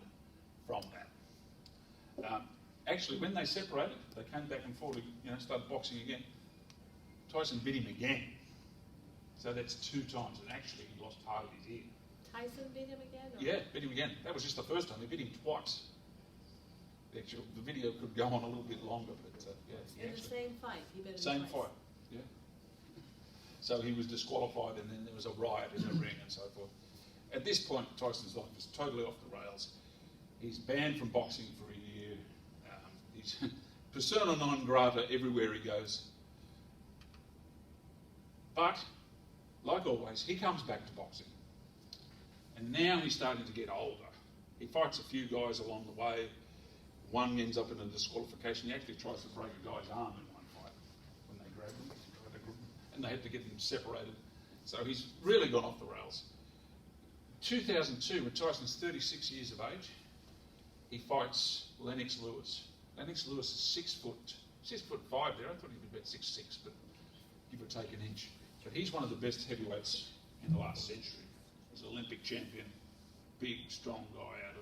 from that. Actually, when they separated, they came back and fought, started boxing again. Tyson bit him again. So that's 2 times, and actually he lost part of his ear. Tyson beat him again? Or? Yeah, bit him again. That was just the first time. He bit him twice. The video could go on a little bit longer, but yeah. In the same fight, he bit him Same twice. fight, yeah. So he was disqualified, and then there was a riot in the ring and so forth. At this point, Tyson's life is totally off the rails. He's banned from boxing for a year. He's persona non grata everywhere he goes. But, like always, he comes back to boxing. And now he's starting to get older. He fights a few guys along the way. One ends up in a disqualification. He actually tries to break a guy's arm in one fight when they grab him. And they had to get him separated. So he's really gone off the rails. 2002, when Tyson's 36 years of age, he fights Lennox Lewis. Lennox Lewis is 6'5" there. I thought he'd be about 6'6", but give or take an inch. But he's one of the best heavyweights in the last century. He's an Olympic champion, big, strong guy out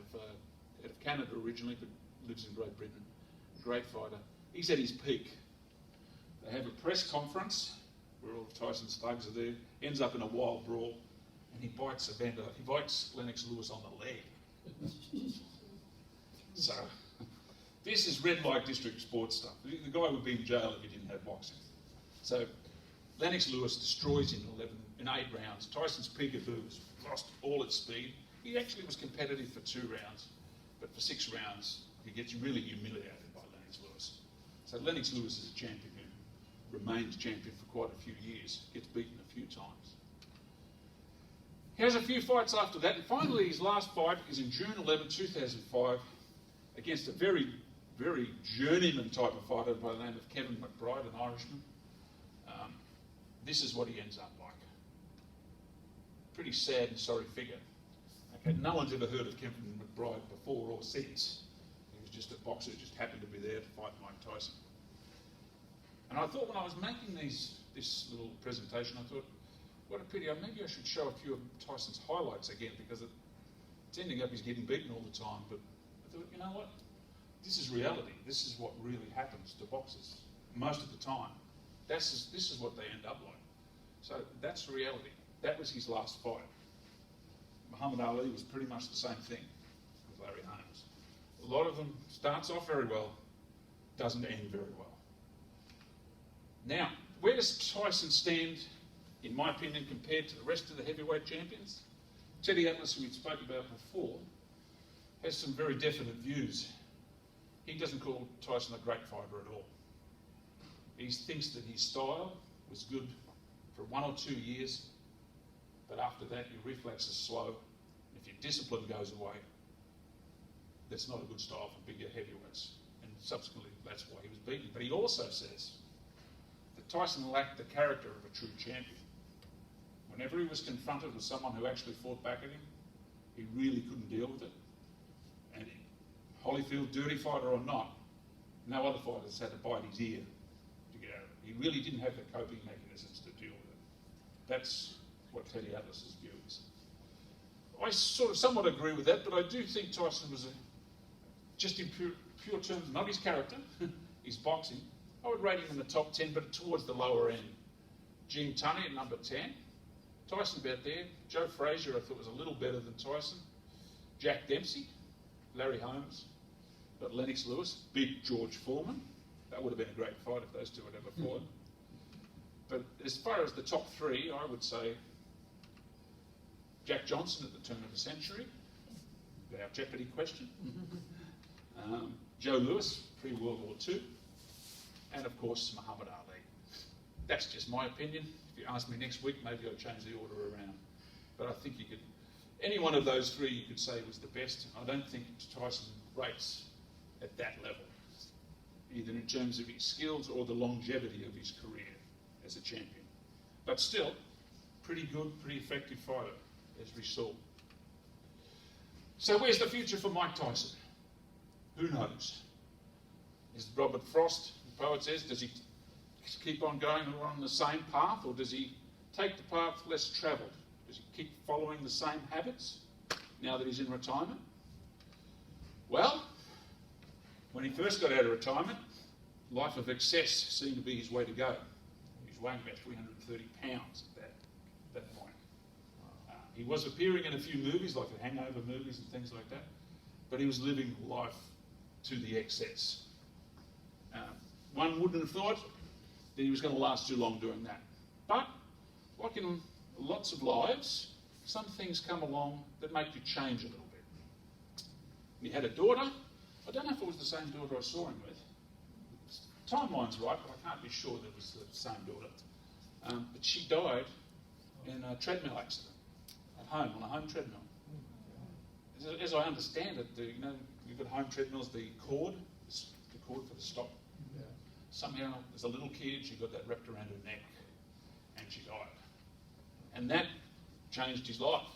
of Canada originally, but lives in Great Britain. Great fighter. He's at his peak. They have a press conference where all of Tyson's thugs are there. Ends up in a wild brawl, and he bites Lennox Lewis on the leg. So, this is red light district sports stuff. The guy would be in jail if he didn't have boxing. So, Lennox Lewis destroys him in 8 rounds. Tyson's peekaboo has lost all its speed. He actually was competitive for 2 rounds, but for 6 rounds, he gets really humiliated by Lennox Lewis. So Lennox Lewis is a champion who remains champion for quite a few years, gets beaten a few times. He has a few fights after that, and finally his last fight is in June 11, 2005, against a very, very journeyman type of fighter by the name of Kevin McBride, an Irishman. This is what he ends up like. Pretty sad and sorry figure. Okay, no one's ever heard of Kevin McBride before or since. He was just a boxer who just happened to be there to fight Mike Tyson. And I thought when I was making this little presentation, I thought, what a pity, maybe I should show a few of Tyson's highlights again, because it's ending up he's getting beaten all the time. But I thought, you know what? This is reality. This is what really happens to boxers most of the time. This is what they end up like. So that's reality. That was his last fight. Muhammad Ali was pretty much the same thing with Larry Holmes. A lot of them starts off very well, doesn't end very well. Now, where does Tyson stand, in my opinion, compared to the rest of the heavyweight champions? Teddy Atlas, who we spoke about before, has some very definite views. He doesn't call Tyson a great fighter at all. He thinks that his style was good for 1 or 2 years, but after that your reflex is slow. If your discipline goes away, that's not a good style for bigger heavyweights. And subsequently, that's why he was beaten. But he also says that Tyson lacked the character of a true champion. Whenever he was confronted with someone who actually fought back at him, he really couldn't deal with it. And Holyfield, dirty fighter or not, no other fighters had to bite his ear to get out of it. He really didn't have the coping mechanisms to deal with it. That's what Teddy Atlas's view is. I sort of somewhat agree with that, but I do think Tyson was just in pure terms, not his character, his boxing. I would rate him in the top 10, but towards the lower end. Gene Tunney at number 10. Tyson about there. Joe Frazier I thought was a little better than Tyson. Jack Dempsey, Larry Holmes, but Lennox Lewis, big George Foreman. That would have been a great fight if those two had ever fought. But as far as the top 3, I would say Jack Johnson at the turn of the century, our Jeopardy question. Joe Louis, pre-World War II, and of course Muhammad Ali. That's just my opinion. If you ask me next week, maybe I'll change the order around. But I think any one of those 3 you could say was the best. I don't think Tyson rates at that level, either in terms of his skills or the longevity of his career as a champion. But still, pretty good, pretty effective fighter, as we saw. So where's the future for Mike Tyson? Who knows? Is Robert Frost, the poet says, does he keep on going along the same path, or does he take the path less travelled? Does he keep following the same habits now that he's in retirement? Well, when he first got out of retirement, life of excess seemed to be his way to go. He was weighing about 330 pounds at that point. He was appearing in a few movies, like the Hangover movies and things like that, but he was living life to the excess. One wouldn't have thought that he was going to last too long doing that. But, like in lots of lives, some things come along that make you change a little bit. He had a daughter. I don't know if it was the same daughter I saw him with. Timeline's right, but I can't be sure that it was the same daughter. But she died in a treadmill accident at home, on a home treadmill. As I understand it, you've got home treadmills, the cord for the stop. Yeah. Somehow, as a little kid, she got that wrapped around her neck, and she died. And that changed his life.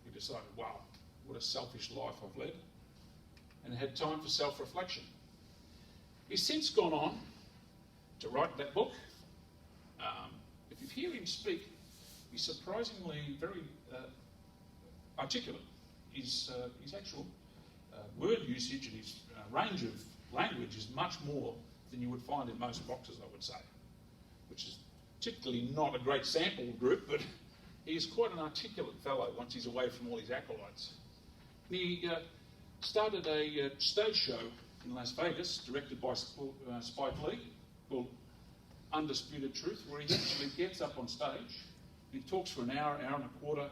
He decided, wow, what a selfish life I've led, and had time for self-reflection. He's since gone on to write that book. If you hear him speak, he's surprisingly very articulate. his actual word usage and his range of language is much more than you would find in most boxers, I would say, which is typically not a great sample group, but he's quite an articulate fellow once he's away from all his acolytes. And he started a stage show in Las Vegas, directed by Spike Lee, called Undisputed Truth, where he actually gets up on stage and he talks for an hour, hour and a quarter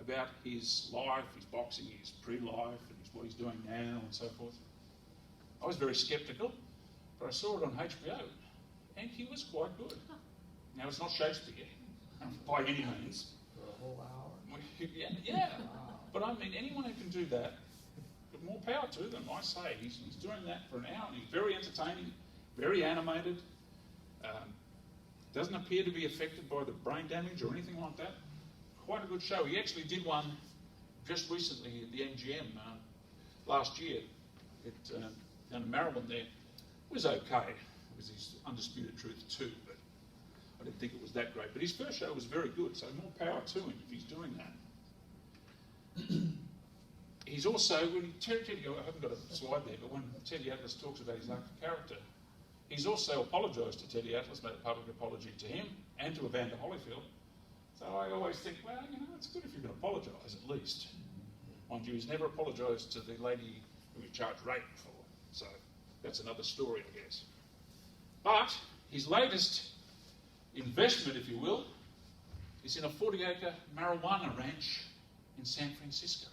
about his life, his boxing, his pre-life, and what he's doing now, and so forth. I was very sceptical, but I saw it on HBO, and he was quite good. Now, it's not Shakespeare, by any means. For a whole hour? Yeah. But I mean, anyone who can do that, more power to them, I say. He's doing that for an hour, and he's very entertaining, very animated, doesn't appear to be affected by the brain damage or anything like that. Quite a good show. He actually did one just recently at the MGM last year down in Maryland there. It was okay. It was his Undisputed Truth 2, but I didn't think it was that great. But his first show was very good, so more power to him if he's doing that. He's also, when Teddy, I haven't got a slide there, but when Teddy Atlas talks about his character, he's also apologised to Teddy Atlas, made a public apology to him and to Evander Holyfield. So I always think, well, it's good if you can apologise at least. Mind you, he's never apologised to the lady who he charged rape for, so that's another story, I guess. But his latest investment, if you will, is in a 40-acre marijuana ranch in San Francisco.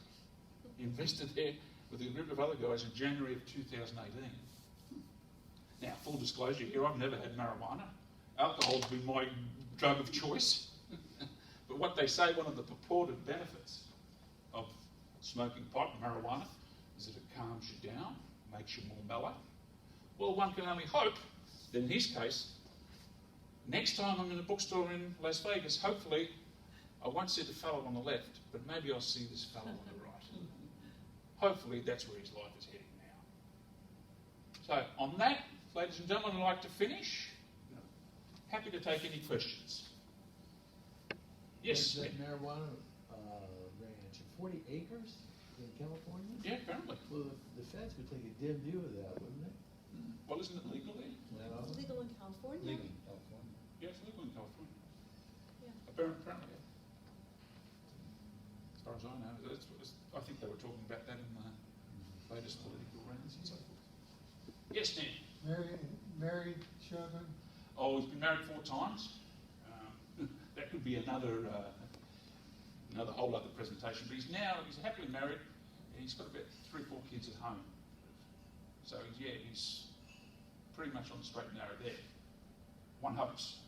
He invested there with a group of other guys in January of 2018. Now, full disclosure here, I've never had marijuana. Alcohol's been my drug of choice. But what they say, one of the purported benefits of smoking pot and marijuana is that it calms you down, makes you more mellow. Well, one can only hope that in his case, next time I'm in a bookstore in Las Vegas, hopefully I won't see the fellow on the left, but maybe I'll see this fellow on the right. Hopefully that's where his life is heading now. So on that, ladies and gentlemen, I'd like to finish. Happy to take any questions. Yes? That marijuana ranch, 40 acres in California? Yeah, apparently. Well, the feds would take a dim view of that, wouldn't they? Well, isn't it legal there? No. It's legal in California? Legal in California. Yeah, it's legal in California. Yeah. Apparently. As far as I know, I think they were talking about that in the latest political rounds and so forth. Yes, Dan? Married, children? Oh, he's been married 4 times. That could be another whole other presentation. But he's happily married. He's got about 3 or 4 kids at home. So he's pretty much on the straight and narrow there. One hopes.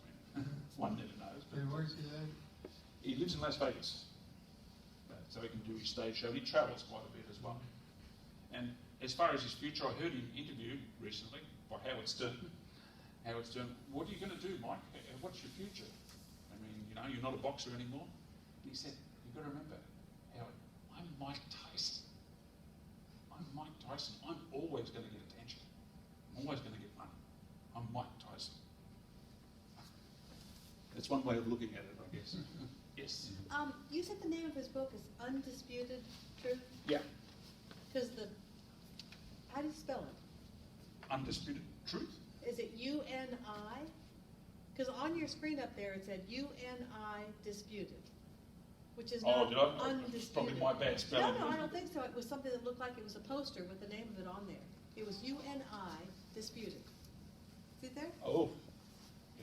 One never knows. And where's he live? He lives in Las Vegas. So he can do his stage show. He travels quite a bit as well. And as far as his future, I heard him interviewed recently by Howard Stern. Howard Stern, what are you going to do, Mike? What's your future? I mean, you're not a boxer anymore. And he said, you've got to remember, Howard, I'm Mike Tyson. I'm Mike Tyson. I'm always going to get attention. I'm always going to get money. I'm Mike Tyson. That's one way of looking at it, I guess. Yes? You said the name of his book is Undisputed Truth? Yeah. Because how do you spell it? Undisputed Truth? Is it U-N-I? Because on your screen up there it said U-N-I disputed, which is not undisputed. Probably my bad spelling. No, I don't think so. It was something that looked like it was a poster with the name of it on there. It was U-N-I disputed. See it there? Oh.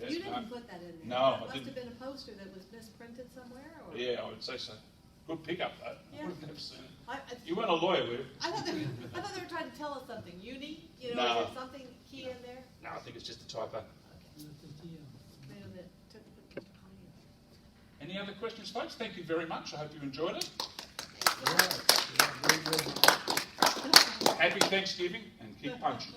Yes, You didn't put that in there. No, That I must didn't. have been a poster that was misprinted somewhere? Or? Yeah, I would say so. Good pickup, though. Yeah. I wouldn't have seen it. I You weren't a lawyer, were you? thought they were trying to tell us something. Uni? No. Is there something key in there? No, I think it's just a typo. Maybe that took the key. Any other questions, folks? Thank you very much. I hope you enjoyed it. Yeah, very good. Happy Thanksgiving and keep punching.